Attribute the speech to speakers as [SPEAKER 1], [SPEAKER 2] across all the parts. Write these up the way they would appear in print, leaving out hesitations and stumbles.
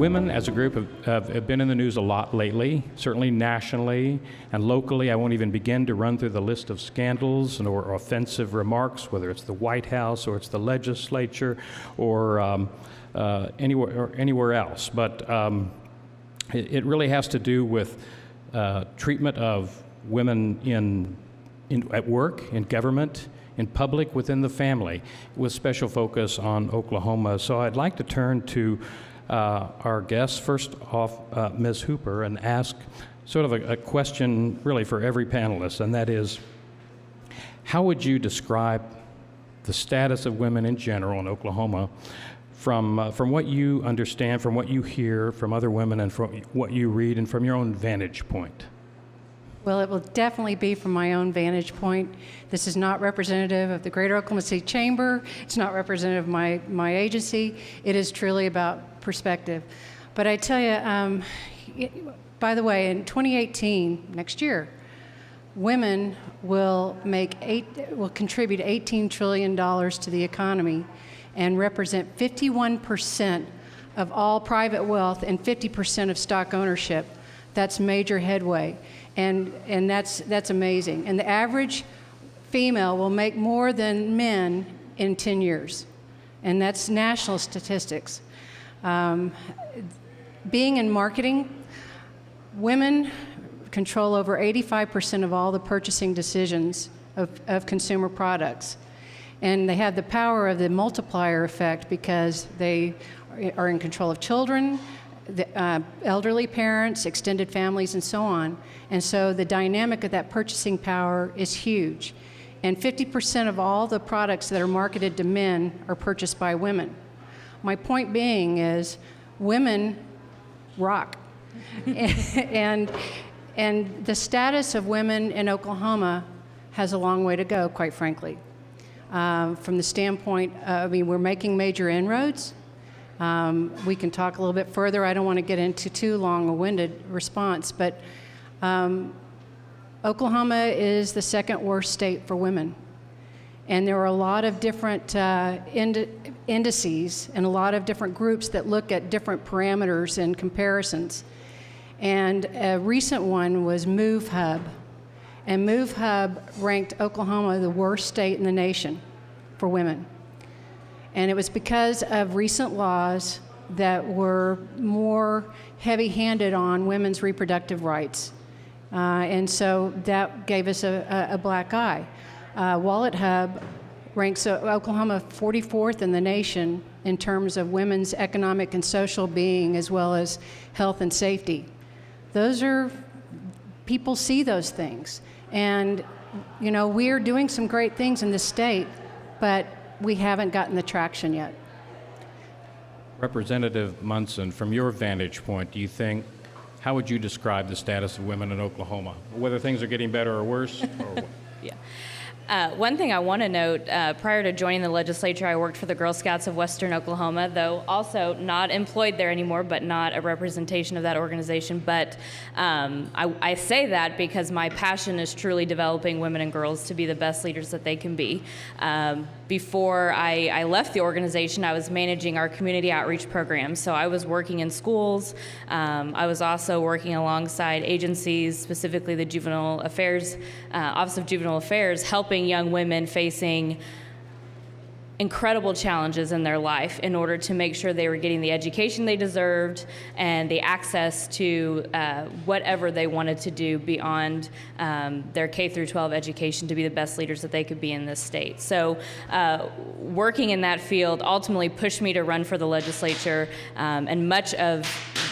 [SPEAKER 1] Women as a group have been in the news a lot lately, certainly nationally and locally. I won't even begin to run through the list of scandals or offensive remarks, whether it's the White House or it's the legislature or anywhere else. But it really has to do with treatment of women at work, in government, in public, within the family, with special focus on Oklahoma. So I'd like to turn to our guests, first off, Ms. Hooper, and ask sort of a question really for every panelist, and that is, how would you describe the status of women in general in Oklahoma from what you understand, from what you hear from other women, and from what you read, and from your own vantage point?
[SPEAKER 2] Well, it will definitely be from my own vantage point. This is not representative of the Greater Oklahoma City Chamber. It's not representative of my agency. It is truly about perspective. But I tell you, by the way, in 2018, next year, women will contribute $18 trillion to the economy and represent 51% of all private wealth and 50% of stock ownership. That's major headway. And that's amazing. And the average female will make more than men in 10 years. And that's national statistics. Being in marketing, women control over 85% of all the purchasing decisions of consumer products. And they have the power of the multiplier effect because they are in control of children, the elderly parents, extended families, and so on. And so the dynamic of that purchasing power is huge. And 50% of all the products that are marketed to men are purchased by women. My point being is women rock. and the status of women in Oklahoma has a long way to go, quite frankly. From the standpoint, we're making major inroads. We can talk a little bit further. I don't want to get into too long a winded response, but Oklahoma is the second worst state for women. And there are a lot of different indices and a lot of different groups that look at different parameters and comparisons. And a recent one was MoveHub. And MoveHub ranked Oklahoma the worst state in the nation for women. And it was because of recent laws that were more heavy-handed on women's reproductive rights. And so that gave us a black eye. WalletHub ranks Oklahoma 44th in the nation in terms of women's economic and social being, as well as health and safety. People see those things. And, we're doing some great things in this state, but we haven't gotten the traction yet.
[SPEAKER 1] Representative Munson, from your vantage point, how would you describe the status of women in Oklahoma? Whether things are getting better or worse? Or
[SPEAKER 3] Yeah. One thing I want to note, prior to joining the legislature, I worked for the Girl Scouts of Western Oklahoma, though also not employed there anymore, but not a representation of that organization. But I say that because my passion is truly developing women and girls to be the best leaders that they can be. Before I left the organization, I was managing our community outreach program. So I was working in schools. I was also working alongside agencies, specifically the Juvenile Affairs, Office of Juvenile Affairs, helping young women facing incredible challenges in their life in order to make sure they were getting the education they deserved and the access to whatever they wanted to do beyond their K through 12 education to be the best leaders that they could be in this state. So working in that field ultimately pushed me to run for the legislature, and much of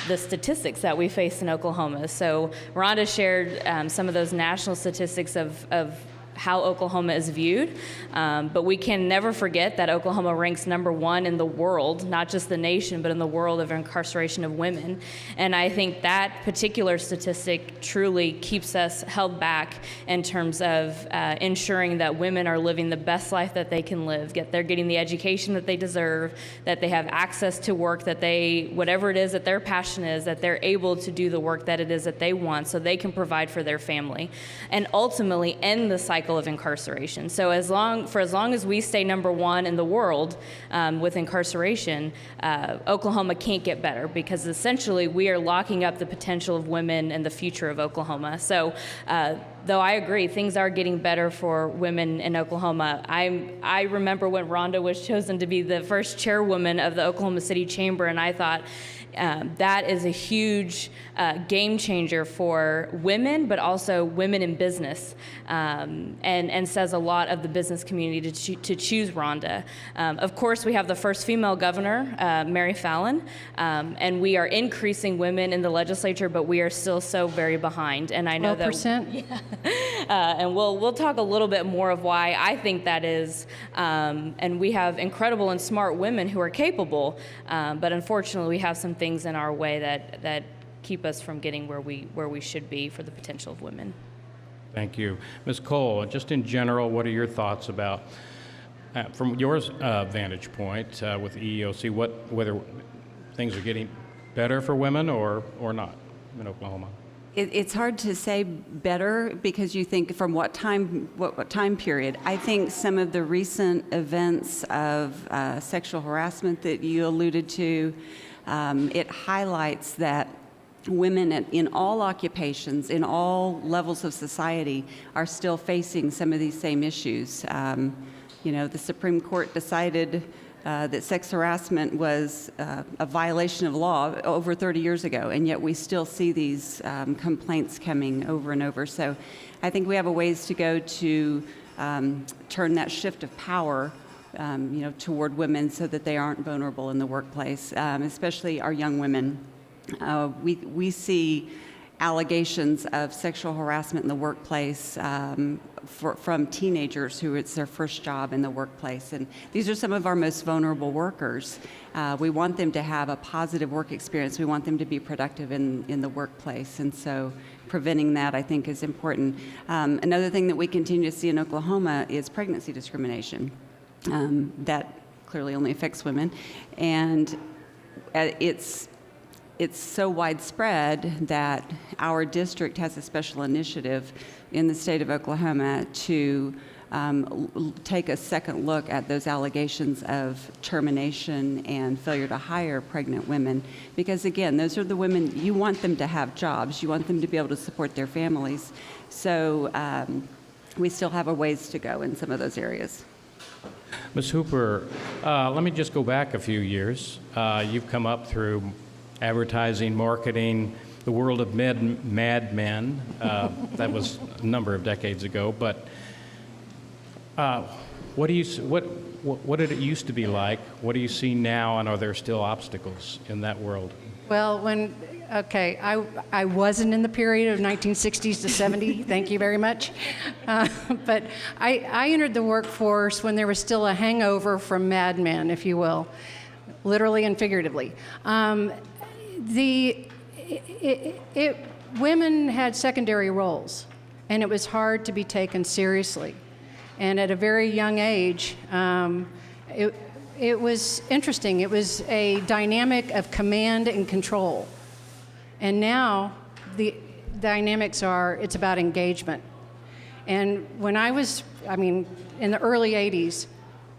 [SPEAKER 3] the statistics that we face in Oklahoma. So Rhonda shared some of those national statistics of how Oklahoma is viewed, but we can never forget that Oklahoma ranks #1 in the world, not just the nation, but in the world of incarceration of women. And I think that particular statistic truly keeps us held back in terms of ensuring that women are living the best life that they can live, they're getting the education that they deserve, that they have access to work, that whatever it is that their passion is, that they're able to do the work that it is that they want so they can provide for their family, and ultimately end the cycle cycle of incarceration. So as long as we stay number one in the world with incarceration, Oklahoma can't get better, because essentially we are locking up the potential of women and the future of Oklahoma. So though I agree, things are getting better for women in Oklahoma. I remember when Rhonda was chosen to be the first chairwoman of the Oklahoma City Chamber, and I thought, that is a huge game changer for women, but also women in business, and says a lot of the business community to choose Rhonda. Of course, we have the first female governor, Mary Fallon, and we are increasing women in the legislature, but we are still so very behind. And I know
[SPEAKER 2] 12%?
[SPEAKER 3] and we'll talk a little bit more of why I think that is. And we have incredible and smart women who are capable, but unfortunately we have some things in our way that keep us from getting where we should be for the potential of women.
[SPEAKER 1] Thank you. Ms. Cole, just in general, what are your thoughts about, from your vantage point with the EEOC, whether things are getting better for women or not in Oklahoma?
[SPEAKER 4] It's hard to say better, because you think from what time period. I think some of the recent events of sexual harassment that you alluded to, it highlights that women in all occupations, in all levels of society, are still facing some of these same issues. The Supreme Court decided that sex harassment was a violation of law over 30 years ago, and yet we still see these complaints coming over and over. So I think we have a ways to go to turn that shift of power toward women, so that they aren't vulnerable in the workplace, especially our young women. We see allegations of sexual harassment in the workplace from teenagers who it's their first job in the workplace. And these are some of our most vulnerable workers. We want them to have a positive work experience. We want them to be productive in the workplace. And so preventing that, I think, is important. Another thing that we continue to see in Oklahoma is pregnancy discrimination. That clearly only affects women. And it's so widespread that our district has a special initiative in the state of Oklahoma to take a second look at those allegations of termination and failure to hire pregnant women. Because again, those are the women, you want them to have jobs, you want them to be able to support their families. So we still have a ways to go in some of those areas.
[SPEAKER 1] Ms. Hooper, let me just go back a few years. You've come up through advertising, marketing, the world of Mad Men. That was a number of decades ago. But what did it used to be like? What do you see now, and are there still obstacles in that world?
[SPEAKER 2] Well, I wasn't in the period of 1960s to 70, thank you very much. But I entered the workforce when there was still a hangover from Mad Men, if you will, literally and figuratively. Women had secondary roles, and it was hard to be taken seriously. And at a very young age, it was interesting. It was a dynamic of command and control. And now the dynamics it's about engagement. And when in the early 80s,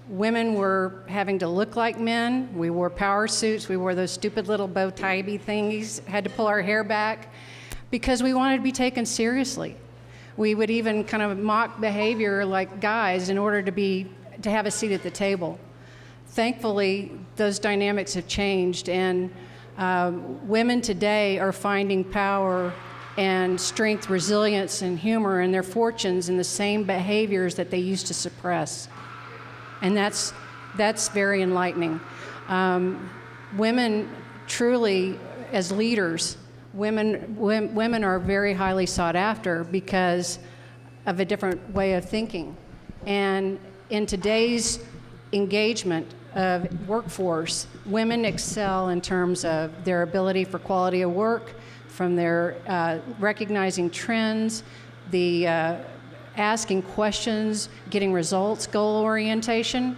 [SPEAKER 2] women were having to look like men. We wore power suits. We wore those stupid little bow tie-y thingies, had to pull our hair back because we wanted to be taken seriously. We would even kind of mock behavior like guys in order to have a seat at the table. Thankfully, those dynamics have changed, and women today are finding power and strength, resilience, and humor and their fortunes in the same behaviors that they used to suppress. And that's very enlightening. Women truly, as leaders, women are very highly sought after because of a different way of thinking. And in today's engagement of workforce, women excel in terms of their ability for quality of work, from their recognizing trends, the asking questions, getting results, goal orientation.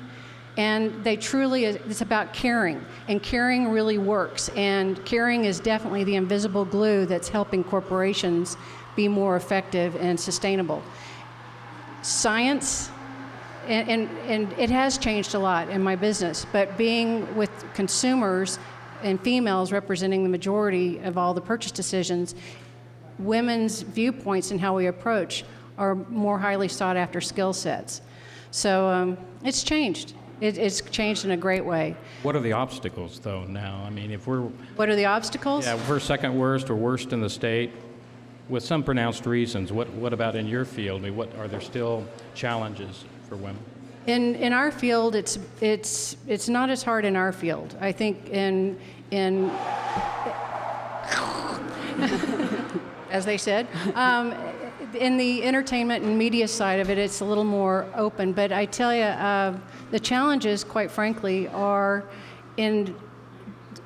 [SPEAKER 2] And they truly, it's about caring. And caring really works. And caring is definitely the invisible glue that's helping corporations be more effective and sustainable. science, and it has changed a lot in my business, but being with consumers and females representing the majority of all the purchase decisions, women's viewpoints and how we approach are more highly sought after skill sets. So it's changed. It's changed in a great way.
[SPEAKER 1] What are the obstacles, though, now? I mean, if we're,
[SPEAKER 2] What are the obstacles?
[SPEAKER 1] yeah, if we're second worst or worst in the state, with some pronounced reasons, what about in your field? I mean, what are there still challenges for women?
[SPEAKER 2] In our field, it's not as hard in our field. I think in as they said, in the entertainment and media side of it, it's a little more open. But I tell you, the challenges, quite frankly, are in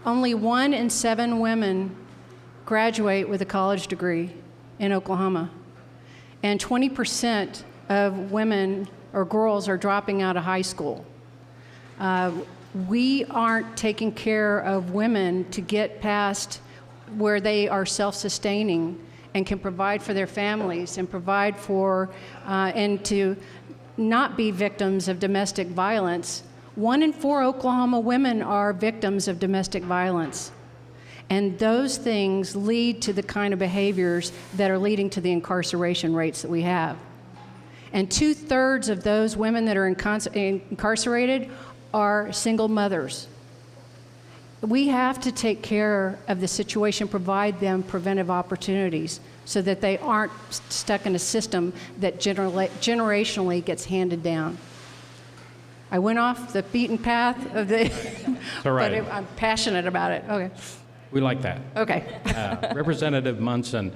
[SPEAKER 2] only 1 in 7 women graduate with a college degree in Oklahoma, and 20% of women or girls are dropping out of high school. We aren't taking care of women to get past where they are self-sustaining and can provide for their families and provide for, and to not be victims of domestic violence. 1 in 4 Oklahoma women are victims of domestic violence. And those things lead to the kind of behaviors that are leading to the incarceration rates that we have. And 2/3 of those women that are incarcerated are single mothers. We have to take care of the situation, provide them preventive opportunities so that they aren't stuck in a system that generationally gets handed down. I went off the beaten path of the,
[SPEAKER 1] all right.
[SPEAKER 2] but I'm passionate about it. Okay.
[SPEAKER 1] We like that.
[SPEAKER 2] Okay.
[SPEAKER 1] Representative Munson,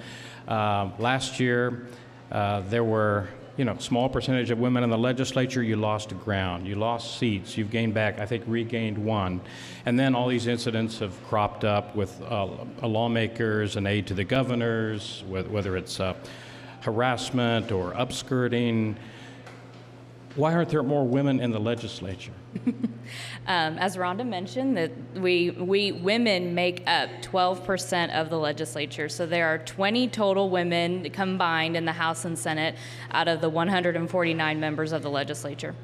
[SPEAKER 1] last year there were, small percentage of women in the legislature. You lost ground. You lost seats. You've gained back, I think, regained 1. And then all these incidents have cropped up with lawmakers and aid to the governors, whether it's harassment or upskirting. Why aren't there more women in the legislature?
[SPEAKER 3] As Rhonda mentioned, that we women make up 12% of the legislature. So there are 20 total women combined in the House and Senate out of the 149 members of the legislature.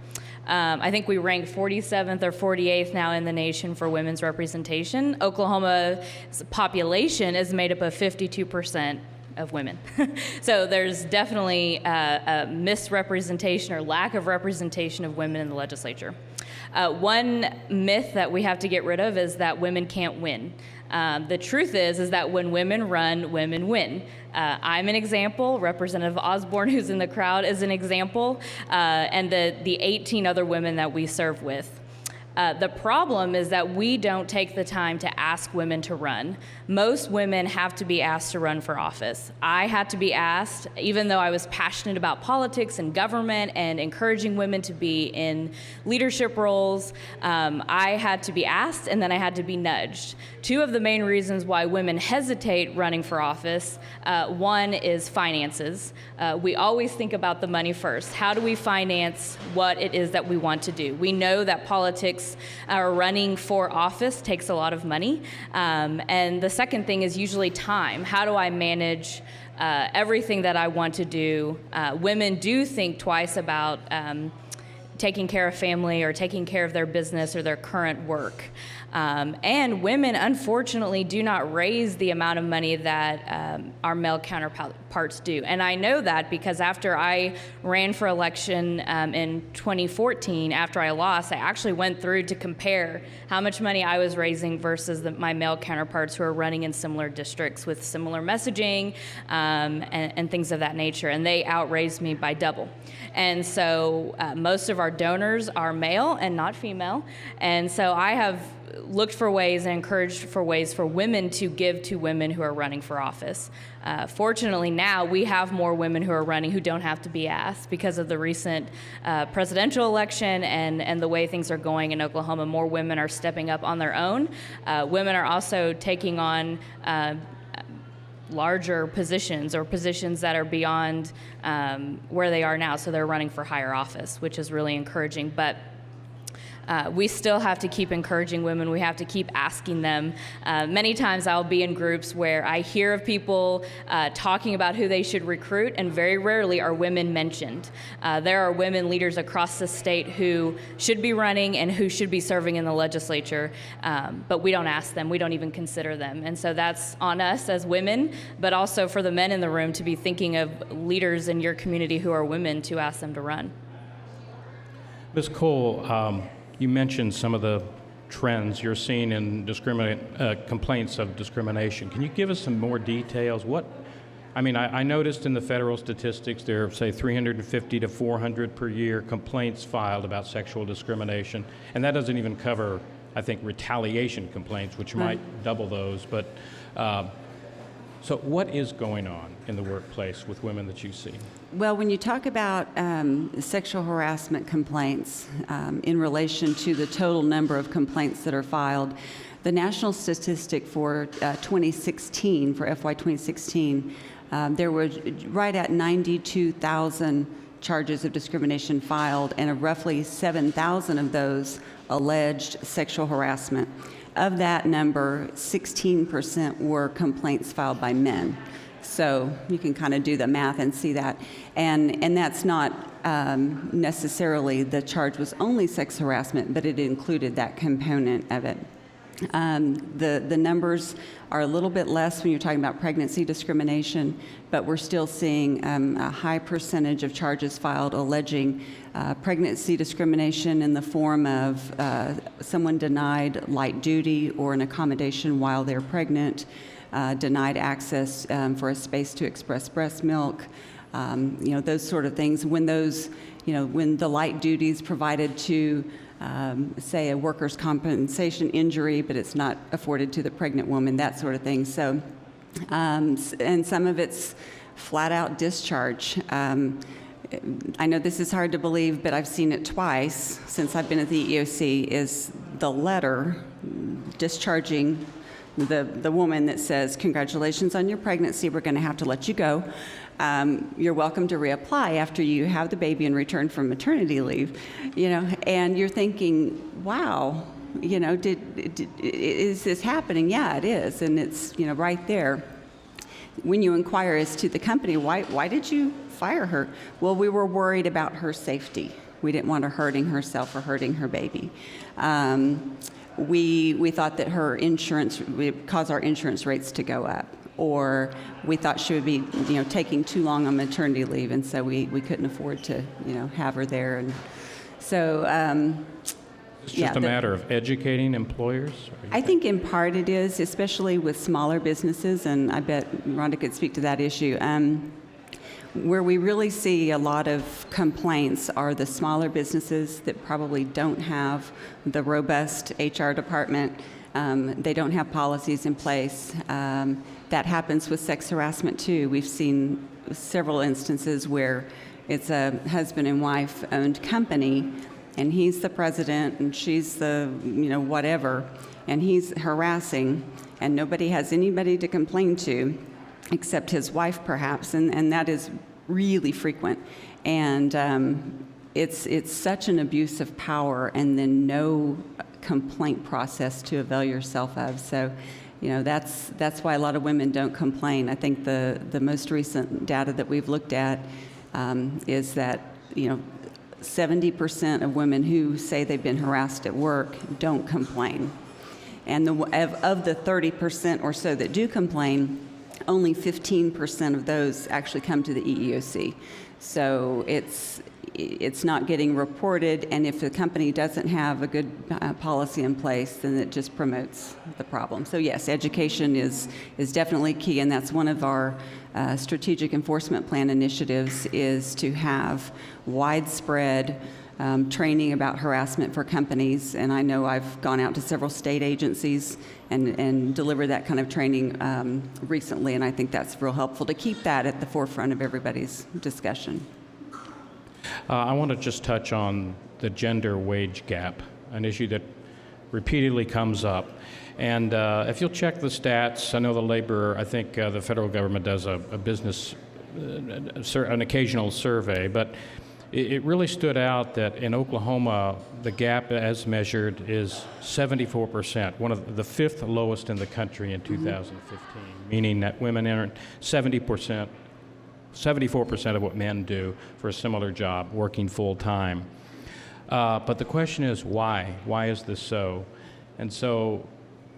[SPEAKER 3] I think we rank 47th or 48th now in the nation for women's representation. Oklahoma's population is made up of 52% of women. So there's definitely a misrepresentation or lack of representation of women in the legislature. One myth that we have to get rid of is that women can't win. The truth is that when women run, women win. I'm an example. Representative Osborne, who's in the crowd, is an example, and the 18 other women that we serve with. The problem is that we don't take the time to ask women to run. Most women have to be asked to run for office. I had to be asked, even though I was passionate about politics and government and encouraging women to be in leadership roles, I had to be asked and then I had to be nudged. 2 of the main reasons why women hesitate running for office, one is finances. We always think about the money first. How do we finance what it is that we want to do? We know that politics or running for office takes a lot of money. And the second thing is usually time. How do I manage everything that I want to do? Women do think twice about taking care of family or taking care of their business or their current work. And women, unfortunately, do not raise the amount of money that our male counterparts do. And I know that because after I ran for election in 2014, after I lost, I actually went through to compare how much money I was raising versus my male counterparts who are running in similar districts with similar messaging and things of that nature. And they outraised me by double. And so most of our donors are male and not female. And so I have looked for ways and encouraged for ways for women to give to women who are running for office. Fortunately, now we have more women who are running who don't have to be asked because of the recent presidential election and the way things are going in Oklahoma. More women are stepping up on their own. Women are also taking on larger positions or positions that are beyond where they are now. So they're running for higher office, which is really encouraging. But We still have to keep encouraging women. We have to keep asking them. Many times I'll be in groups where I hear of people talking about who they should recruit, and very rarely are women mentioned. There are women leaders across the state who should be running and who should be serving in the legislature, but we don't ask them. We don't even consider them. And so that's on us as women, but also for the men in the room to be thinking of leaders in your community who are women to ask them to run.
[SPEAKER 1] Ms. Cole, you mentioned some of the trends you're seeing in complaints of discrimination. Can you give us some more details? I noticed in the federal statistics there are, say, 350 to 400 per year complaints filed about sexual discrimination, and that doesn't even cover, I think, retaliation complaints, which might double those. But so what is going on in the workplace with women that you see?
[SPEAKER 4] Well, when you talk about sexual harassment complaints in relation to the total number of complaints that are filed, the national statistic for 2016, for FY 2016, there were right at 92,000 charges of discrimination filed, and roughly 7,000 of those alleged sexual harassment. Of that number, 16% were complaints filed by men. So you can kind of do the math and see that. And that's not necessarily the charge was only sex harassment, but it included that component of it. The numbers are a little bit less when you're talking about pregnancy discrimination, but we're still seeing a high percentage of charges filed alleging pregnancy discrimination in the form of someone denied light duty or an accommodation while they're pregnant, denied access for a space to express breast milk, those sort of things. When the light duty is provided to say a workers' compensation injury, but it's not afforded to the pregnant woman, that sort of thing. So, and some of it's flat out discharge. I know this is hard to believe, but I've seen it twice since I've been at the EEOC, is the letter discharging the woman that says, "Congratulations on your pregnancy, we're going to have to let you go. You're welcome to reapply after you have the baby and return from maternity leave," and you're thinking, wow, is this happening? Yeah, it is, and it's, right there. When you inquire as to the company, why did you fire her? Well, we were worried about her safety. We didn't want her hurting herself or hurting her baby. We thought that her insurance would cause our insurance rates to go up, or we thought she would be, taking too long on maternity leave, and so we couldn't afford to, have her there. And so,
[SPEAKER 1] it's just a matter of educating employers?
[SPEAKER 4] I think in part it is, especially with smaller businesses, and I bet Rhonda could speak to that issue. Where we really see a lot of complaints are the smaller businesses that probably don't have the robust HR department. They don't have policies in place. That happens with sex harassment too. We've seen several instances where it's a husband and wife owned company, and he's the president and she's the, whatever, and he's harassing, and nobody has anybody to complain to except his wife perhaps, and that is really frequent. And it's such an abuse of power, and then no complaint process to avail yourself of. So, that's why a lot of women don't complain. I think the most recent data that we've looked at is that 70% of women who say they've been harassed at work don't complain, and of the 30% or so that do complain, only 15% of those actually come to the EEOC. So it's not getting reported, and if the company doesn't have a good policy in place, then it just promotes the problem. So yes, education is definitely key, and that's one of our strategic enforcement plan initiatives, is to have widespread training about harassment for companies. And I know I've gone out to several state agencies and delivered that kind of training recently, and I think that's real helpful to keep that at the forefront of everybody's discussion.
[SPEAKER 1] I want to just touch on the gender wage gap, an issue that repeatedly comes up. And if you'll check the stats, I know I think the federal government does a business, an occasional survey, but it really stood out that in Oklahoma, the gap as measured is 74%, one of the fifth lowest in the country in 2015, meaning that women earn 74% of what men do for a similar job, working full time. But the question is why? Why is this so? And so,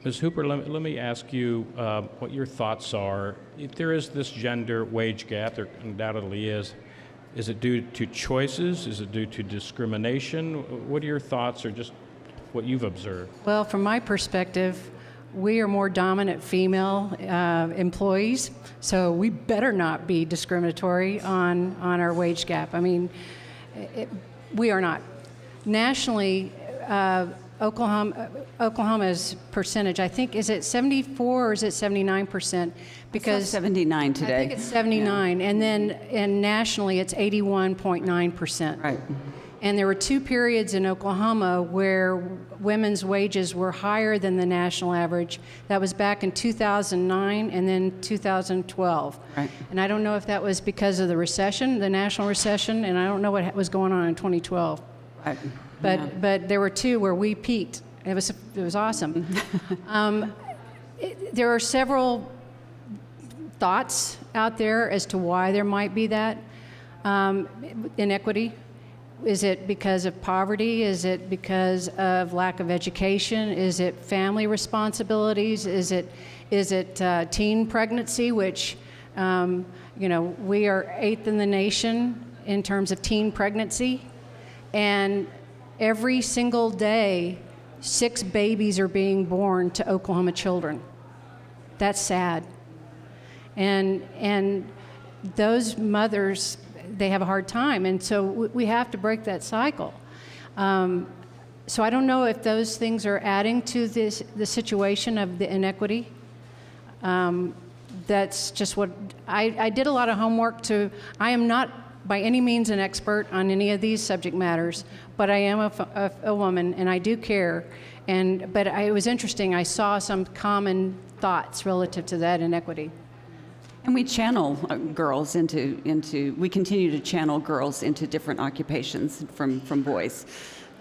[SPEAKER 1] Ms. Hooper, let me ask you what your thoughts are. If there is this gender wage gap, there undoubtedly is it due to choices? Is it due to discrimination? What are your thoughts, or just what you've observed?
[SPEAKER 2] Well, from my perspective, we are more dominant female employees, so we better not be discriminatory on our wage gap. I mean, we are not. Nationally, Oklahoma's percentage, I think, is it 74 or is it 79%? Because
[SPEAKER 4] 79 today.
[SPEAKER 2] I think it's 79, and nationally it's 81.9%.
[SPEAKER 4] Right.
[SPEAKER 2] And there were 2 periods in Oklahoma where women's wages were higher than the national average. That was back in 2009 and then 2012.
[SPEAKER 4] Right.
[SPEAKER 2] And I don't know if that was because of the recession, the national recession, and I don't know what was going on in 2012.
[SPEAKER 4] Right.
[SPEAKER 2] But there were 2 where we peaked. It was awesome. There are several thoughts out there as to why there might be that inequity. Is it because of poverty? Is it because of lack of education? Is it family responsibilities? Is it teen pregnancy, which we are 8th in the nation in terms of teen pregnancy, and every single day 6 babies are being born to Oklahoma children. That's sad. And those mothers, they have a hard time, and so we have to break that cycle. So I don't know if those things are adding to the situation of the inequity. That's just what I did a lot of homework I am not by any means an expert on any of these subject matters, but I am a woman and I do care. But it was interesting. I saw some common thoughts relative to that inequity.
[SPEAKER 4] And we channel girls we continue to channel girls into different occupations from boys.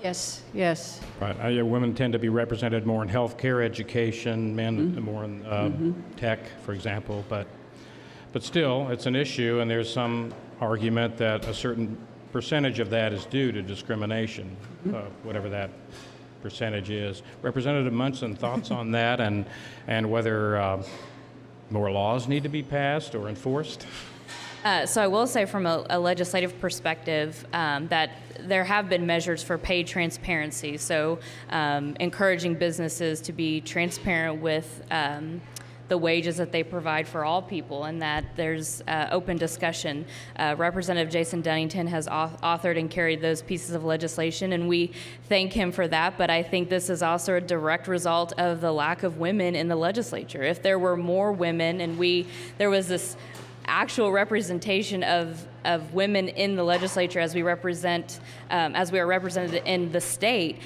[SPEAKER 2] Yes, yes.
[SPEAKER 1] Right. Women tend to be represented more in healthcare, education, men more in tech, for example. But still, it's an issue, and there's some argument that a certain percentage of that is due to discrimination, whatever that percentage is. Representative Munson, thoughts on that, and whether more laws need to be passed or enforced?
[SPEAKER 3] So I will say from a legislative perspective that there have been measures for pay transparency, so encouraging businesses to be transparent with the wages that they provide for all people, and that there's open discussion. Representative Jason Dunnington has authored and carried those pieces of legislation, and we thank him for that, but I think this is also a direct result of the lack of women in the legislature. If there were more women and there was this actual representation of women in the legislature as we are represented in the state,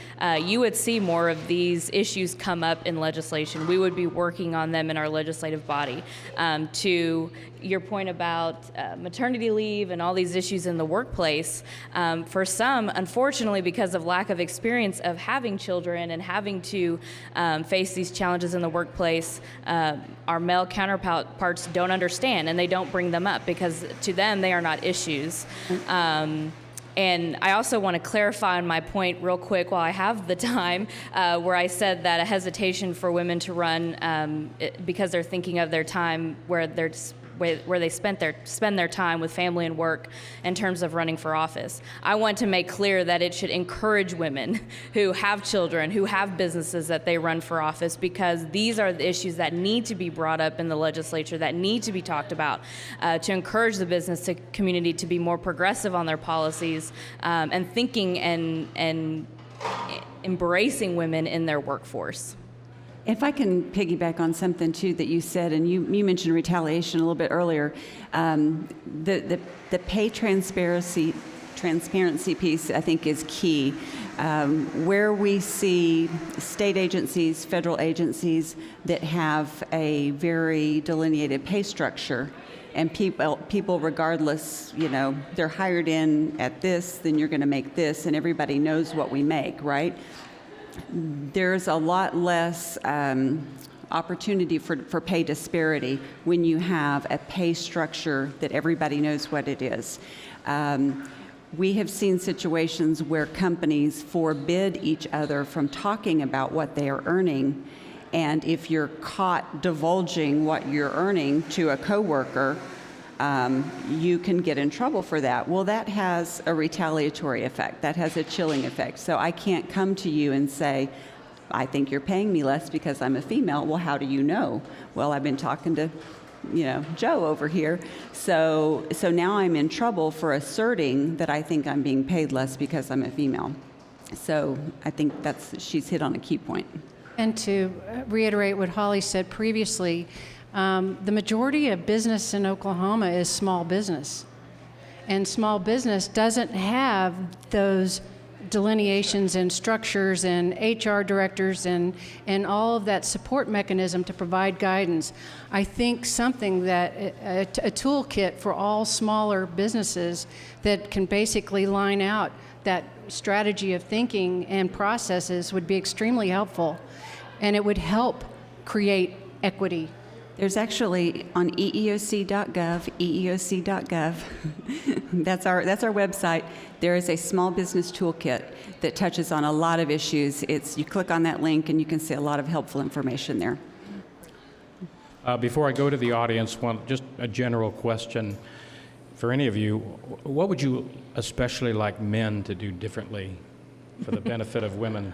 [SPEAKER 3] you would see more of these issues come up in legislation. We would be working on them in our legislative body. To your point about maternity leave and all these issues in the workplace, for some, unfortunately, because of lack of experience of having children and having to face these challenges in the workplace, our male counterparts don't understand, and they don't bring them up because to them they are not issues. And I also want to clarify on my point real quick while I have the time, where I said that a hesitation for women to run because they're thinking of their time where they spend their time with family and work in terms of running for office. I want to make clear that it should encourage women who have children, who have businesses, that they run for office, because these are the issues that need to be brought up in the legislature, that need to be talked about, to encourage the business community to be more progressive on their policies, and thinking and embracing women in their workforce.
[SPEAKER 4] If I can piggyback on something too that you said, and you mentioned retaliation a little bit earlier, the pay transparency piece I think is key. Where we see state agencies, federal agencies that have a very delineated pay structure, And people regardless, they're hired in at this, then you're going to make this, and everybody knows what we make, right? There's a lot less opportunity for pay disparity when you have a pay structure that everybody knows what it is. We have seen situations where companies forbid each other from talking about what they are earning, and if you're caught divulging what you're earning to a coworker, you can get in trouble for that. Well, that has a retaliatory effect. That has a chilling effect. So I can't come to you and say, I think you're paying me less because I'm a female. Well, how do you know? Well, I've been talking to, Joe over here. So now I'm in trouble for asserting that I think I'm being paid less because I'm a female. So I think she's hit on a key point.
[SPEAKER 2] And to reiterate what Holly said previously, the majority of business in Oklahoma is small business. And small business doesn't have those delineations and structures and HR directors and all of that support mechanism to provide guidance. I think something that a toolkit for all smaller businesses that can basically line out that strategy of thinking and processes would be extremely helpful, and it would help create equity.
[SPEAKER 4] There's actually on eeoc.gov, that's our website. There is a small business toolkit that touches on a lot of issues. You click on that link and you can see a lot of helpful information there.
[SPEAKER 1] Before I go to the audience, just a general question for any of you. What would you especially like men to do differently for the benefit of women?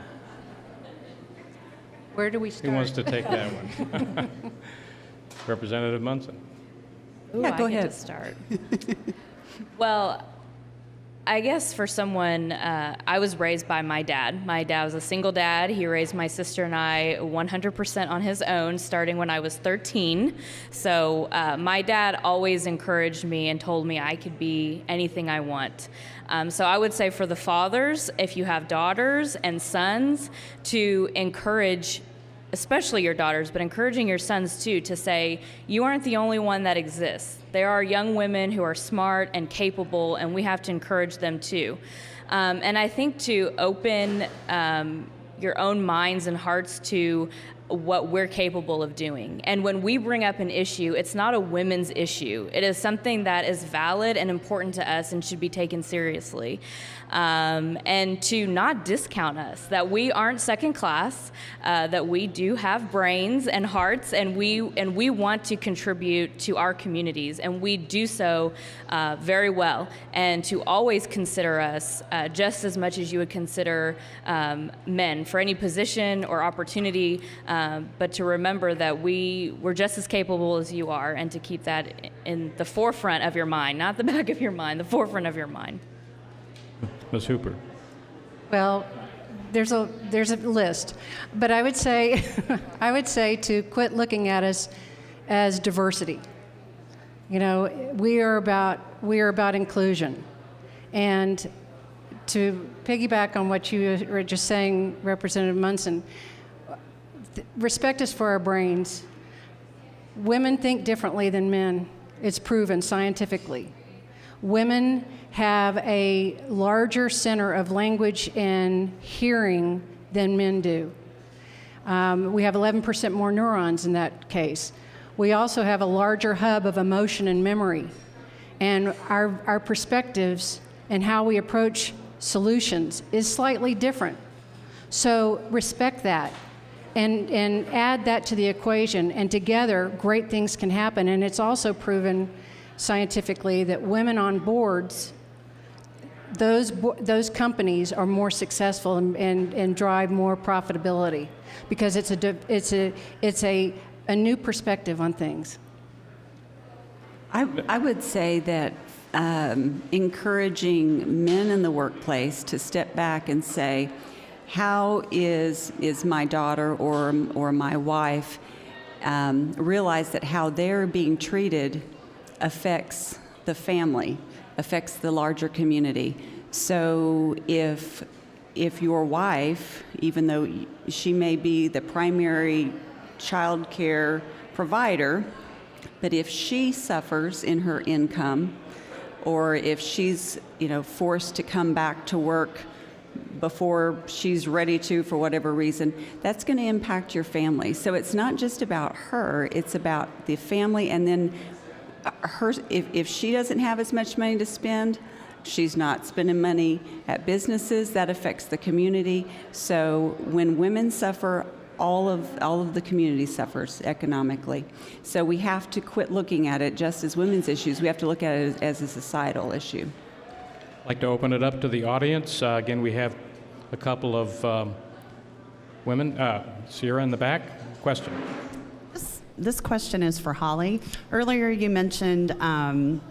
[SPEAKER 2] Where do we start?
[SPEAKER 1] Who wants to take that one? Representative Munson.
[SPEAKER 3] Ooh,
[SPEAKER 4] Yeah, go
[SPEAKER 3] I get
[SPEAKER 4] ahead.
[SPEAKER 3] to start. Well, I guess for someone, I was raised by my dad. My dad was a single dad. He raised my sister and I 100% on his own, starting when I was 13. So my dad always encouraged me and told me I could be anything I want. So I would say for the fathers, if you have daughters and sons, to encourage, especially your daughters, but encouraging your sons too, to say, you aren't the only one that exists. There are young women who are smart and capable, and we have to encourage them too. And I think to open your own minds and hearts to what we're capable of doing. And when we bring up an issue, it's not a women's issue. It is something that is valid and important to us and should be taken seriously. And to not discount us, that we aren't second class, that we do have brains and hearts, and we want to contribute to our communities, and we do so very well. And to always consider us just as much as you would consider men for any position or opportunity, but to remember that we're just as capable as you are, and to keep that in the forefront of your mind, not the back of your mind, the forefront of your mind.
[SPEAKER 1] Ms. Hooper.
[SPEAKER 2] Well, there's a list, but I would say to quit looking at us as diversity. We are about inclusion, and to piggyback on what you were just saying, Representative Munson, respect us for our brains. Women think differently than men. It's proven scientifically. Women have a larger center of language and hearing than men do. We have 11% more neurons in that case. We also have a larger hub of emotion and memory. And our perspectives and how we approach solutions is slightly different. So respect that and add that to the equation, and together great things can happen. And it's also proven scientifically that women on boards, those companies are more successful and drive more profitability because it's a new perspective on things.
[SPEAKER 4] I would say that encouraging men in the workplace to step back and say, how is my daughter or my wife realize that how they're being treated affects the family, affects the larger community. So if your wife, even though she may be the primary child care provider, But if she suffers in her income, or if she's, forced to come back to work before she's ready to for whatever reason, that's going to impact your family. So it's not just about her, it's about the family. And then her, if she doesn't have as much money to spend, she's not spending money at businesses, that affects the community. So when women suffer, all of the community suffers economically. So we have to quit looking at it just as women's issues. We have to look at it as a societal issue.
[SPEAKER 1] I'd like to open it up to the audience. Again, we have a couple of women. Sierra in the back. Question.
[SPEAKER 5] This question is for Holly. Earlier you mentioned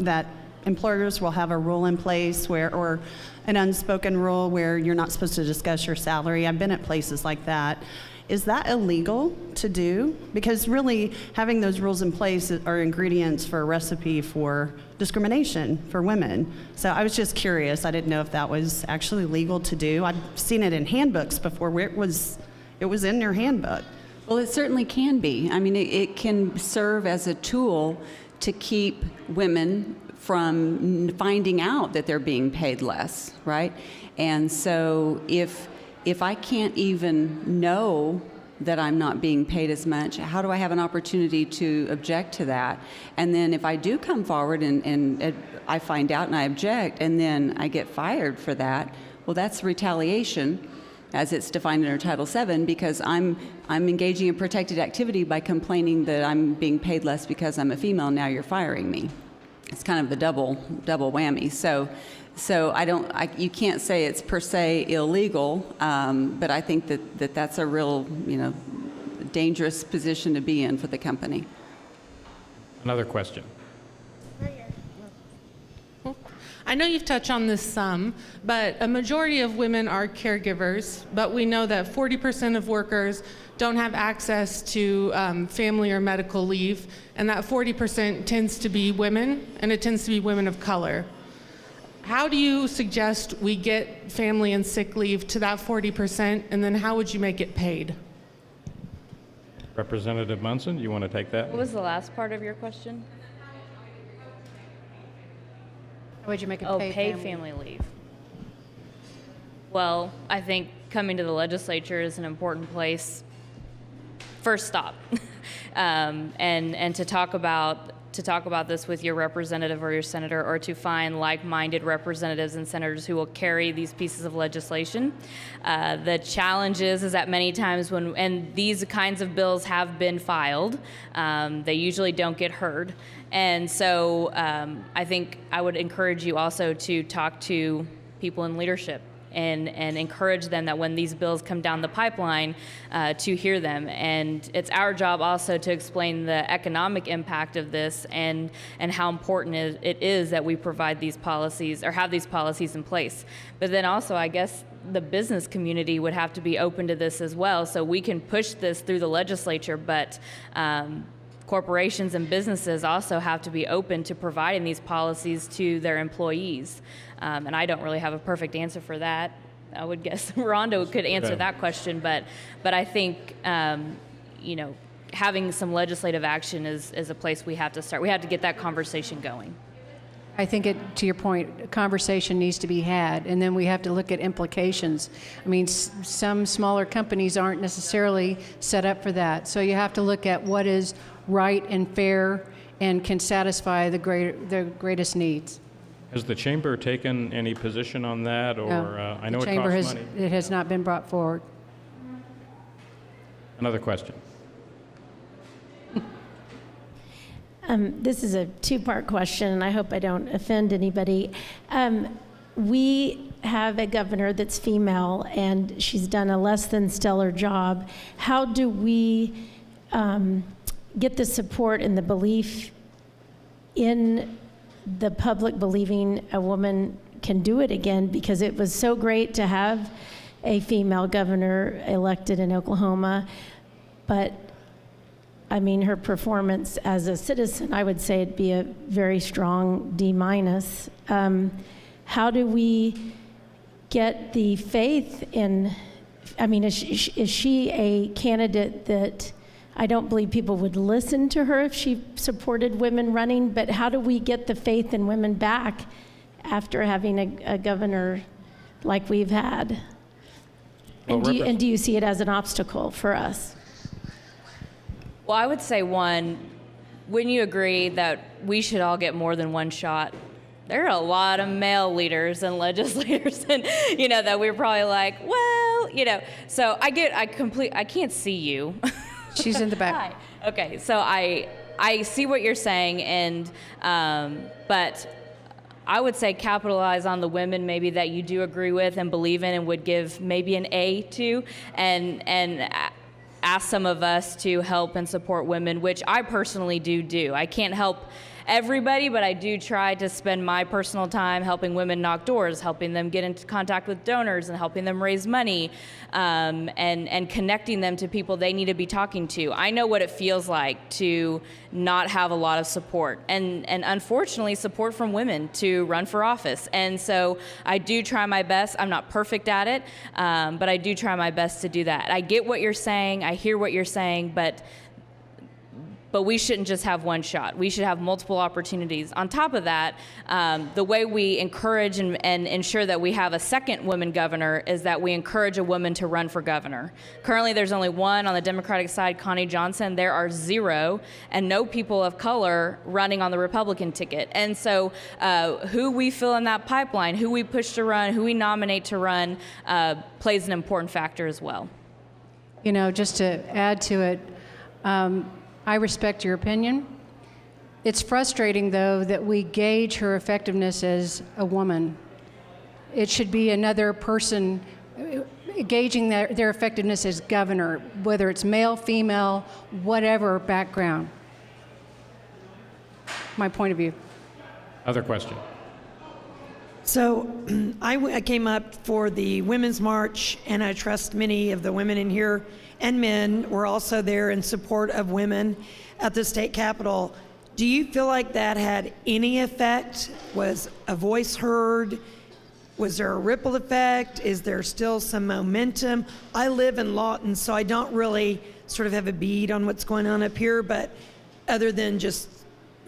[SPEAKER 5] that employers will have a rule in place or an unspoken rule where you're not supposed to discuss your salary. I've been at places like that. Is that illegal to do? Because really, having those rules in place are ingredients for a recipe for discrimination for women. So I was just curious. I didn't know if that was actually legal to do. I've seen it in handbooks before where it was in your handbook.
[SPEAKER 4] Well, it certainly can be. I mean, it can serve as a tool to keep women from finding out that they're being paid less, right? And so if I can't even know that I'm not being paid as much, how do I have an opportunity to object to that? And then if I do come forward and I find out and I object and then I get fired for that, well, that's retaliation as it's defined under Title VII, because I'm engaging in protected activity by complaining that I'm being paid less because I'm a female, now you're firing me. It's kind of the double whammy. So you can't say it's per se illegal, but I think that's a real, dangerous position to be in for the company.
[SPEAKER 1] Another question.
[SPEAKER 6] I know you've touched on this some, but a majority of women are caregivers, but we know that 40% of workers don't have access to family or medical leave, and that 40% tends to be women, and it tends to be women of color. How do you suggest we get family and sick leave to that 40%, and then how would you make it paid?
[SPEAKER 1] Representative Munson, you want to take that?
[SPEAKER 3] What was the last part of your question?
[SPEAKER 2] How would you make it
[SPEAKER 3] Paid family leave. Well, I think coming to the legislature is an important place. First stop, and to talk about this with your representative or your senator, or to find like-minded representatives and senators who will carry these pieces of legislation. The challenge is that many times and these kinds of bills have been filed, they usually don't get heard. And so I think I would encourage you also to talk to people in leadership and encourage them that when these bills come down the pipeline, to hear them. And it's our job also to explain the economic impact of this and how important it is that we provide these policies or have these policies in place. But then also, I guess, the business community would have to be open to this as well. So we can push this through the legislature, but corporations and businesses also have to be open to providing these policies to their employees. And I don't really have a perfect answer for that. I would guess Rhonda could answer that question, but I think having some legislative action is a place we have to start. We have to get that conversation going.
[SPEAKER 2] I think to your point, a conversation needs to be had, and then we have to look at implications. I mean, some smaller companies aren't necessarily set up for that, so you have to look at what is right and fair and can satisfy the greatest needs.
[SPEAKER 1] Has the chamber taken any position on that, or
[SPEAKER 2] No,
[SPEAKER 1] I know
[SPEAKER 2] the
[SPEAKER 1] it
[SPEAKER 2] chamber
[SPEAKER 1] costs money?
[SPEAKER 2] It has not been brought forward.
[SPEAKER 1] Another question.
[SPEAKER 7] This is a two-part question, and I hope I don't offend anybody. We have a governor that's female, and she's done a less than stellar job. How do we get the support and the belief in the public believing a woman can do it again? Because it was so great to have a female governor elected in Oklahoma, but I mean, her performance as a citizen, I would say it'd be a very strong D-. How do we get the faith in, I mean, is she a candidate that, I don't believe people would listen to her if she supported women running, but how do we get the faith in women back after having a governor like we've had?
[SPEAKER 1] Well,
[SPEAKER 7] And do you see it as an obstacle for us?
[SPEAKER 3] Well, I would say one, wouldn't you agree that we should all get more than one shot? There are a lot of male leaders and legislators, and that we're probably like, well, So I can't see you.
[SPEAKER 2] She's in the back.
[SPEAKER 3] Hi. Okay, so I see what you're saying, and but I would say capitalize on the women maybe that you do agree with and believe in and would give maybe an A to, and ask some of us to help and support women, which I personally do. I can't help everybody, but I do try to spend my personal time helping women knock doors, helping them get into contact with donors and helping them raise money, and connecting them to people they need to be talking to. I know what it feels like to not have a lot of support, and unfortunately support from women to run for office. And so I do try my best. I'm not perfect at it, but I do try my best to do that. I get what you're saying. I hear what you're saying, but we shouldn't just have one shot. We should have multiple opportunities. On top of that, the way we encourage and ensure that we have a second woman governor is that we encourage a woman to run for governor. Currently, there's only one on the Democratic side, Connie Johnson. There are 0 and no people of color running on the Republican ticket. And so who we fill in that pipeline, who we push to run, who we nominate to run, plays an important factor as well.
[SPEAKER 2] Just to add to it, I respect your opinion. It's frustrating, though, that we gauge her effectiveness as a woman. It should be another person gauging their effectiveness as governor, whether it's male, female, whatever background. My point of view.
[SPEAKER 1] Other question.
[SPEAKER 8] So I came up for the Women's March, and I trust many of the women in here and men were also there in support of women at the state capitol. Do you feel like that had any effect? Was a voice heard? Was there a ripple effect? Is there still some momentum? I live in Lawton, so I don't really sort of have a bead on what's going on up here, but other than just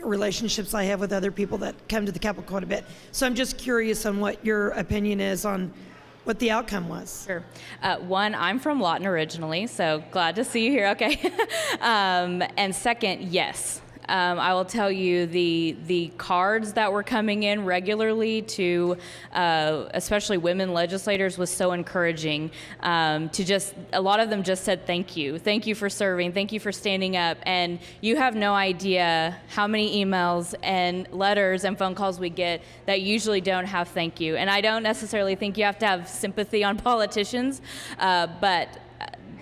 [SPEAKER 8] relationships I have with other people that come to the Capitol quite a bit. So I'm just curious on what your opinion is on what the outcome was.
[SPEAKER 3] Sure. One, I'm from Lawton originally, so glad to see you here. Okay. And second, yes. I will tell you the cards that were coming in regularly to especially women legislators was so encouraging. A lot of them just said thank you for serving, thank you for standing up, and you have no idea how many emails and letters and phone calls we get that usually don't have thank you. And I don't necessarily think you have to have sympathy on politicians, but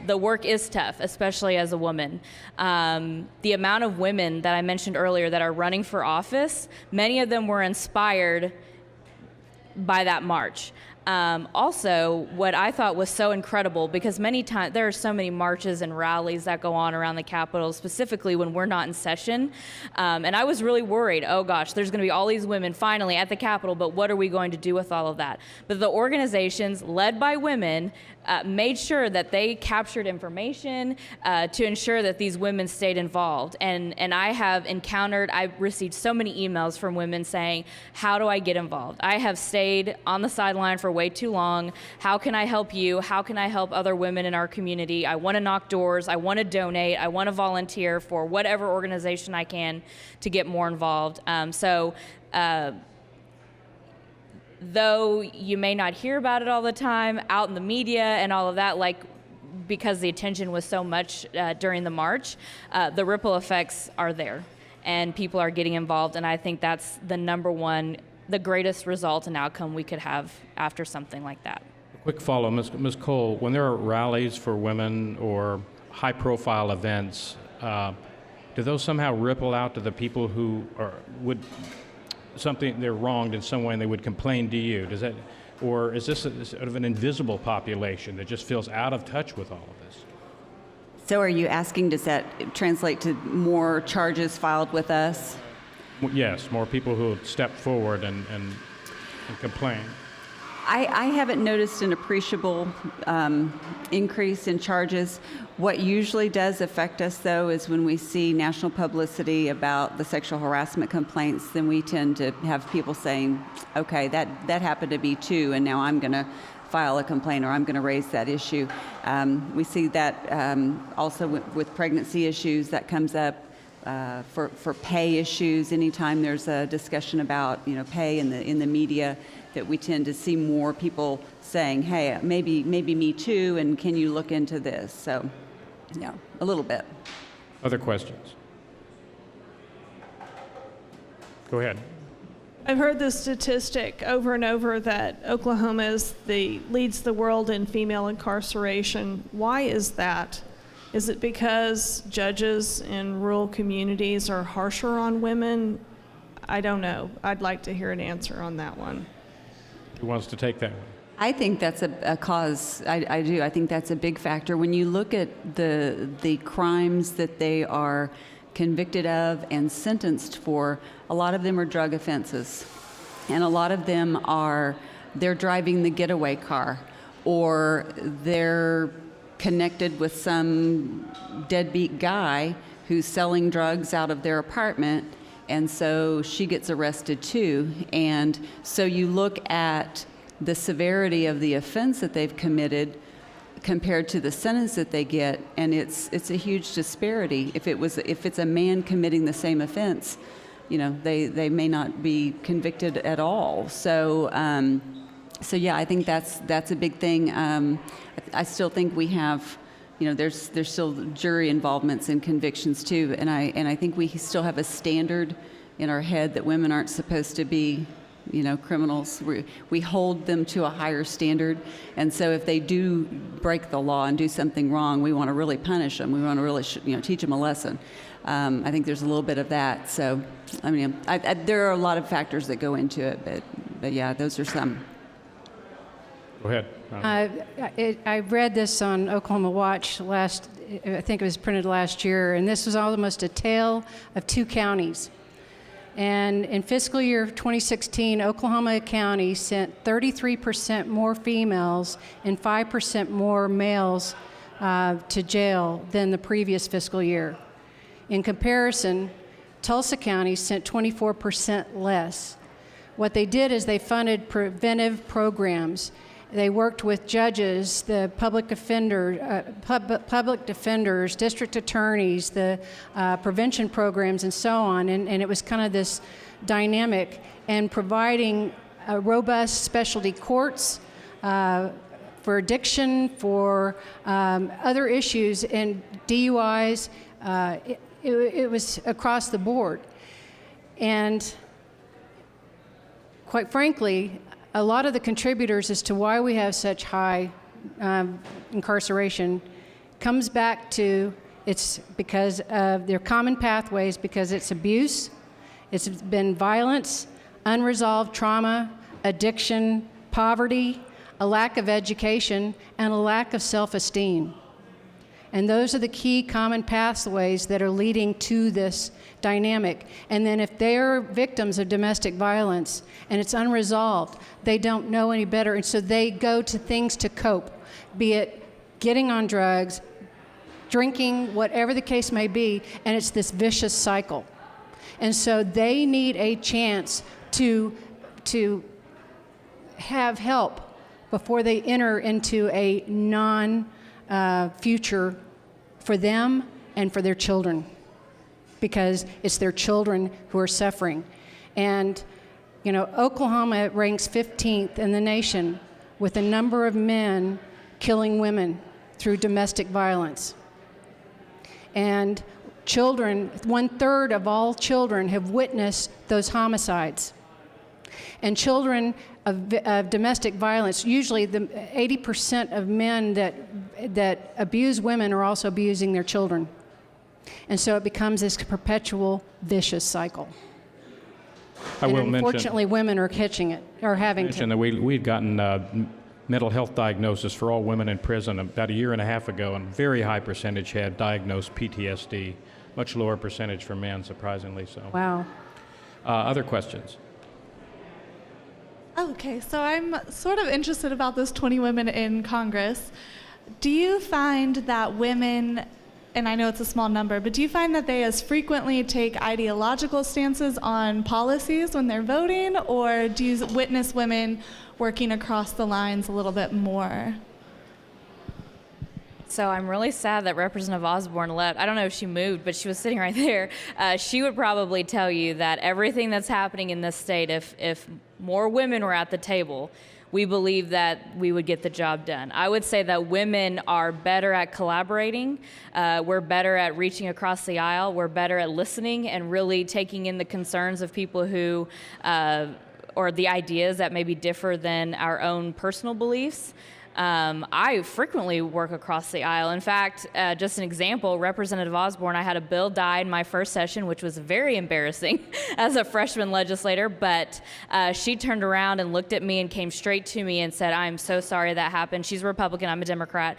[SPEAKER 3] the work is tough, especially as a woman. The amount of women that I mentioned earlier that are running for office, many of them were inspired by that march. Also, what I thought was so incredible, because many times there are so many marches and rallies that go on around the Capitol, specifically when we're not in session. And I was really worried, oh gosh, there's going to be all these women finally at the Capitol, but what are we going to do with all of that? But the organizations led by women made sure that they captured information to ensure that these women stayed involved. And I received so many emails from women saying, how do I get involved? I have stayed on the sideline for way too long. How can I help you? How can I help other women in our community? I want to knock doors. I want to donate. I want to volunteer for whatever organization I can to get more involved. Though you may not hear about it all the time out in the media and all of that, because the attention was so much during the march, the ripple effects are there and people are getting involved. And I think that's the greatest result and outcome we could have after something like that.
[SPEAKER 1] Quick follow, Ms. Cole, when there are rallies for women or high-profile events, do those somehow ripple out to the people who they're wronged in some way and they would complain to you? Or is this sort of an invisible population that just feels out of touch with all of this?
[SPEAKER 4] So are you asking, does that translate to more charges filed with us?
[SPEAKER 1] Yes, more people who step forward and complain.
[SPEAKER 4] I haven't noticed an appreciable increase in charges. What usually does affect us, though, is when we see national publicity about the sexual harassment complaints, then we tend to have people saying, okay, that happened to me too, and now I'm going to file a complaint or I'm going to raise that issue. We see that also with pregnancy issues that comes up. For pay issues, anytime there's a discussion about pay in the media, that we tend to see more people saying, "Hey, maybe me too," and can you look into this? So, yeah, a little bit.
[SPEAKER 1] Other questions? Go ahead.
[SPEAKER 9] I've heard this statistic over and over that Oklahoma leads the world in female incarceration. Why is that? Is it because judges in rural communities are harsher on women? I don't know. I'd like to hear an answer on that one.
[SPEAKER 1] Who wants to take that one?
[SPEAKER 4] I think that's a cause. I do. I think that's a big factor. When you look at the crimes that they are convicted of and sentenced for, a lot of them are drug offenses. And a lot of them they're driving the getaway car, or they're connected with some deadbeat guy who's selling drugs out of their apartment, and so she gets arrested too. And so you look at the severity of the offense that they've committed compared to the sentence that they get, and it's a huge disparity. If it's a man committing the same offense, they may not be convicted at all. So yeah, I think that's a big thing. I still think we have, there's still jury involvements in convictions too, and I think we still have a standard in our head that women aren't supposed to be, criminals. We hold them to a higher standard, and so if they do break the law and do something wrong, we want to really punish them. We want to really, teach them a lesson. I think there's a little bit of that. So, there are a lot of factors that go into it, but yeah, those are some.
[SPEAKER 1] Go ahead.
[SPEAKER 2] I read this on Oklahoma Watch I think it was printed last year, and this was almost a tale of two counties. And in fiscal year 2016, Oklahoma County sent 33% more females and 5% more males to jail than the previous fiscal year. In comparison, Tulsa County sent 24% less. What they did is they funded preventive programs. They worked with judges, the public defenders, district attorneys, the prevention programs, and so on. And it was kind of this dynamic, and providing robust specialty courts for addiction, for other issues, and DUIs. It was across the board. And quite frankly, a lot of the contributors as to why we have such high incarceration comes back to it's because of their common pathways, because it's abuse, it's been violence, unresolved trauma, addiction, poverty, a lack of education, and a lack of self-esteem. And those are the key common pathways that are leading to this dynamic. And then if they're victims of domestic violence and it's unresolved, they don't know any better. And so they go to things to cope, be it getting on drugs, drinking, whatever the case may be, and it's this vicious cycle. And so they need a chance to have help before they enter into a future for them and for their children, because it's their children who are suffering. And, Oklahoma ranks 15th in the nation with the number of men killing women through domestic violence. And children, 1/3 of all children have witnessed those homicides. And children of domestic violence, usually the 80% of men that abuse women are also abusing their children. And so it becomes this perpetual vicious cycle. Unfortunately, women are catching it, or having to.
[SPEAKER 1] That we'd gotten mental health diagnosis for all women in prison about a year and a half ago, and very high percentage had diagnosed PTSD, much lower percentage for men, surprisingly so.
[SPEAKER 2] Wow.
[SPEAKER 1] Other questions?
[SPEAKER 10] Okay, so I'm sort of interested about those 20 women in Congress. Do you find that women, and I know it's a small number, but do you find that they as frequently take ideological stances on policies when they're voting, or do you witness women working across the lines a little bit more?
[SPEAKER 3] So I'm really sad that Representative Osborne left. I don't know if she moved, but she was sitting right there. She would probably tell you that everything that's happening in this state, if more women were at the table, we believe that we would get the job done. I would say that women are better at collaborating. We're better at reaching across the aisle. We're better at listening and really taking in the concerns of people who, or the ideas that maybe differ than our own personal beliefs. I frequently work across the aisle. In fact, just an example, Representative Osborne, I had a bill die in my first session, which was very embarrassing as a freshman legislator, but she turned around and looked at me and came straight to me and said, "I'm so sorry that happened." She's a Republican, I'm a Democrat.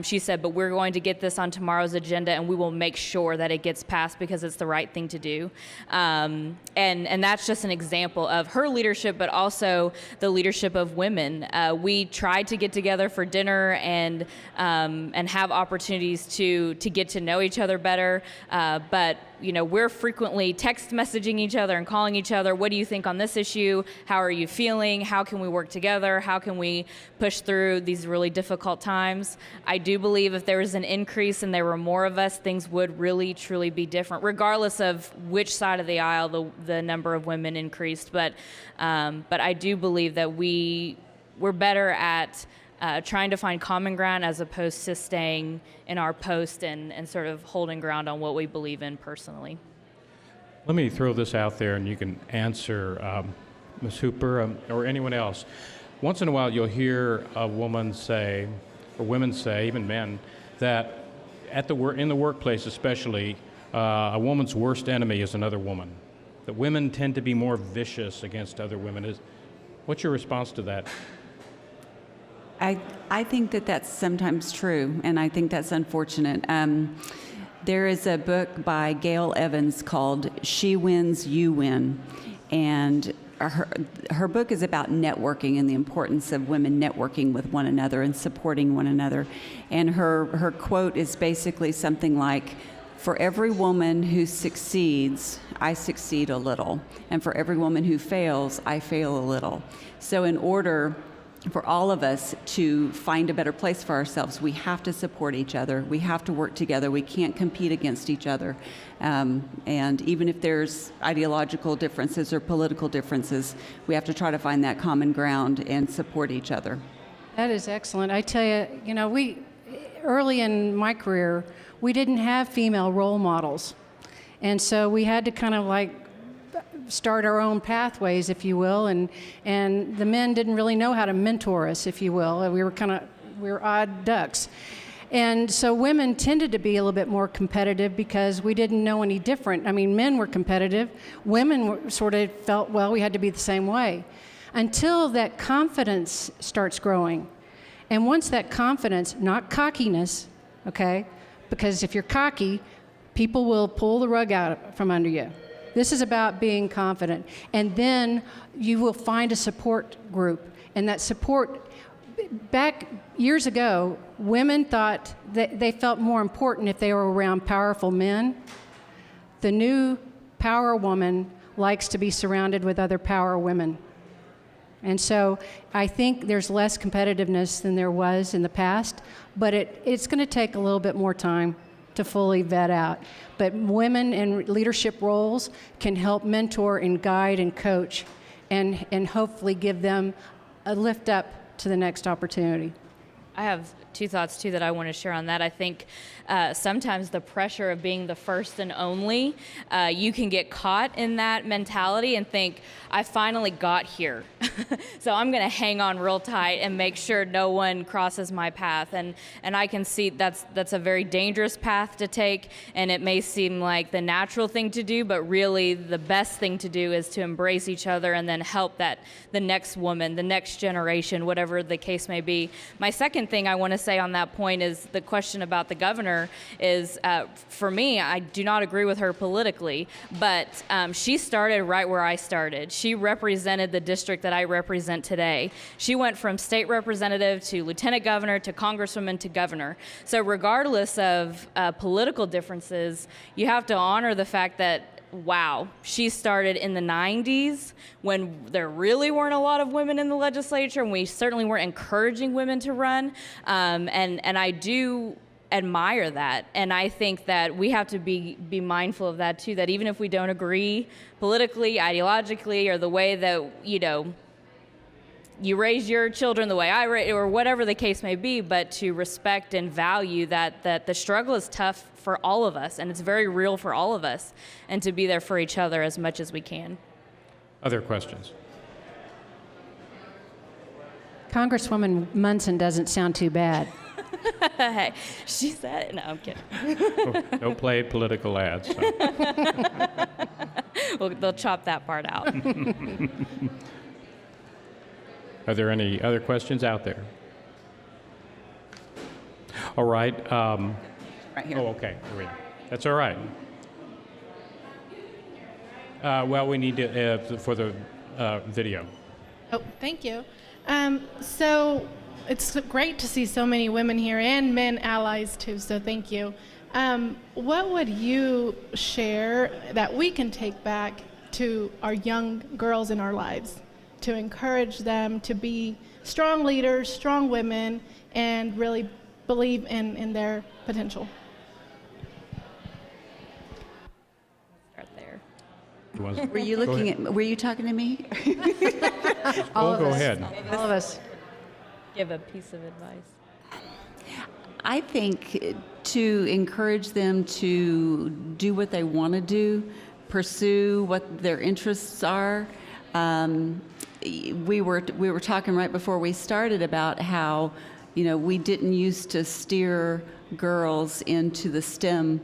[SPEAKER 3] She said, "But we're going to get this on tomorrow's agenda and we will make sure that it gets passed because it's the right thing to do." And that's just an example of her leadership, but also the leadership of women. We tried to get together for dinner and have opportunities to get to know each other better. But we're frequently text messaging each other and calling each other. What do you think on this issue? How are you feeling? How can we work together? How can we push through these really difficult times? I do believe if there was an increase and there were more of us, things would really, truly be different, regardless of which side of the aisle the number of women increased. But I do believe that we're better at trying to find common ground as opposed to staying in our post and sort of holding ground on what we believe in personally.
[SPEAKER 1] Let me throw this out there, and you can answer, Ms. Hooper, or anyone else. Once in a while, you'll hear a woman say, or women say, even men, that in the workplace especially, a woman's worst enemy is another woman. That women tend to be more vicious against other women. What's your response to that?
[SPEAKER 4] I think that that's sometimes true, and I think that's unfortunate. There is a book by Gail Evans called She Wins, You Win, and her book is about networking and the importance of women networking with one another and supporting one another. And her quote is basically something like, "For every woman who succeeds, I succeed a little, and for every woman who fails, I fail a little." So in order for all of us to find a better place for ourselves, we have to support each other. We have to work together. We can't compete against each other. And even if there's ideological differences or political differences, we have to try to find that common ground and support each other.
[SPEAKER 2] That is excellent. I tell you, we early in my career, we didn't have female role models. And so we had to kind of start our own pathways, if you will, and the men didn't really know how to mentor us, if you will. We were odd ducks. And so women tended to be a little bit more competitive because we didn't know any different. I mean, men were competitive. Women sort of felt, well, we had to be the same way. Until that confidence starts growing. And once that confidence, not cockiness, okay? Because if you're cocky, people will pull the rug out from under you. This is about being confident. And then you will find a support group. And that support, back years ago, women thought that they felt more important if they were around powerful men. The new power woman likes to be surrounded with other power women. And so I think there's less competitiveness than there was in the past, but it's going to take a little bit more time to fully vet out. But women in leadership roles can help mentor and guide and coach and hopefully give them a lift up to the next opportunity.
[SPEAKER 3] I have two thoughts, too, that I want to share on that. I think sometimes the pressure of being the first and only, you can get caught in that mentality and think, I finally got here. So I'm going to hang on real tight and make sure no one crosses my path. And I can see that's a very dangerous path to take, and it may seem like the natural thing to do, but really the best thing to do is to embrace each other and then help the next woman, the next generation, whatever the case may be. My second second thing I want to say on that point is the question about the governor is, for me, I do not agree with her politically, but she started right where I started. She represented the district that I represent today. She went from state representative to lieutenant governor to congresswoman to governor. So regardless of political differences, you have to honor the fact that, wow, she started in the 90s when there really weren't a lot of women in the legislature, and we certainly weren't encouraging women to run. And I do admire that, and I think that we have to be mindful of that too, that even if we don't agree politically, ideologically, or the way that, you raise your children the way I raise, or whatever the case may be, but to respect and value that the struggle is tough for all of us, and it's very real for all of us, and to be there for each other as much as we can.
[SPEAKER 1] Other questions?
[SPEAKER 2] Congresswoman Munson doesn't sound too bad.
[SPEAKER 3] Hey, she said it. No, I'm kidding.
[SPEAKER 1] Don't play political ads. So.
[SPEAKER 3] Well, they'll chop that part out.
[SPEAKER 1] Are there any other questions out there? All right.
[SPEAKER 4] Right here.
[SPEAKER 1] Oh, okay. That's all right. Well, we need to for the video.
[SPEAKER 11] Oh, thank you. So it's great to see so many women here and men allies too, so thank you. What would you share that we can take back to our young girls in our lives to encourage them to be strong leaders, strong women, and really believe in their potential?
[SPEAKER 3] Start there.
[SPEAKER 4] Were you looking at? Were you talking to me?
[SPEAKER 1] Go ahead.
[SPEAKER 2] All of us.
[SPEAKER 3] Give a piece of advice.
[SPEAKER 4] I think to encourage them to do what they want to do, pursue what their interests are. We were talking right before we started about how, we didn't used to steer girls into the STEM,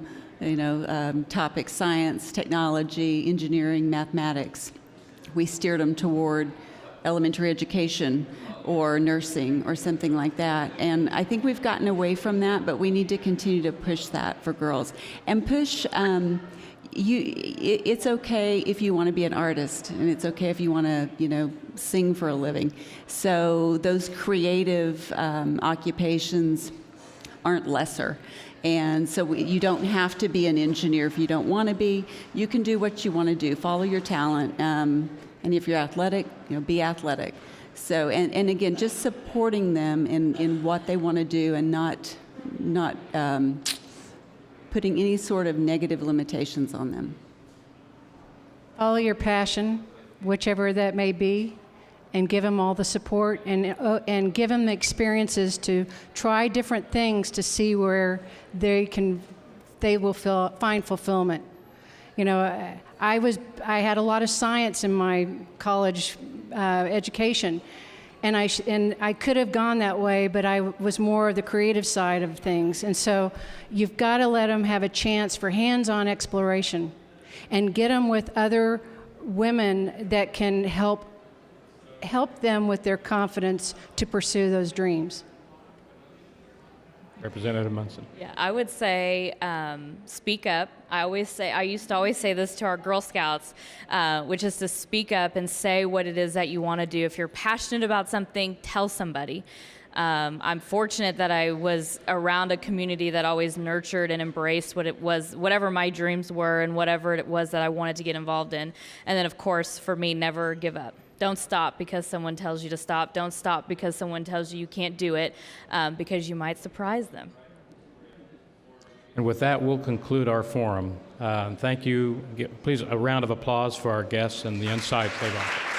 [SPEAKER 4] topics: science, technology, engineering, mathematics. We steered them toward elementary education or nursing or something like that. And I think we've gotten away from that, but we need to continue to push that for girls. And push, it's okay if you want to be an artist, and it's okay if you want to, sing for a living. So those creative occupations aren't lesser. And so you don't have to be an engineer if you don't want to be. You can do what you want to do. Follow your talent. And if you're athletic, be athletic. So, and again, just supporting them in what they want to do, and not putting any sort of negative limitations on them.
[SPEAKER 2] Follow your passion, whichever that may be, and give them all the support, and give them the experiences to try different things to see where they will find fulfillment. I had a lot of science in my college education, and I could have gone that way, but I was more of the creative side of things. And so you've got to let them have a chance for hands-on exploration, and get them with other women that can help them with their confidence to pursue those dreams.
[SPEAKER 1] Representative Munson.
[SPEAKER 3] Yeah, I would say speak up. I used to always say this to our Girl Scouts, which is to speak up and say what it is that you want to do. If you're passionate about something, tell somebody. I'm fortunate that I was around a community that always nurtured and embraced what it was, whatever my dreams were and whatever it was that I wanted to get involved in. And then, of course, for me, never give up. Don't stop because someone tells you to stop. Don't stop because someone tells you can't do it, because you might surprise them.
[SPEAKER 1] And with that, we'll conclude our forum. Thank you. Please, a round of applause for our guests and the Inside Play-By.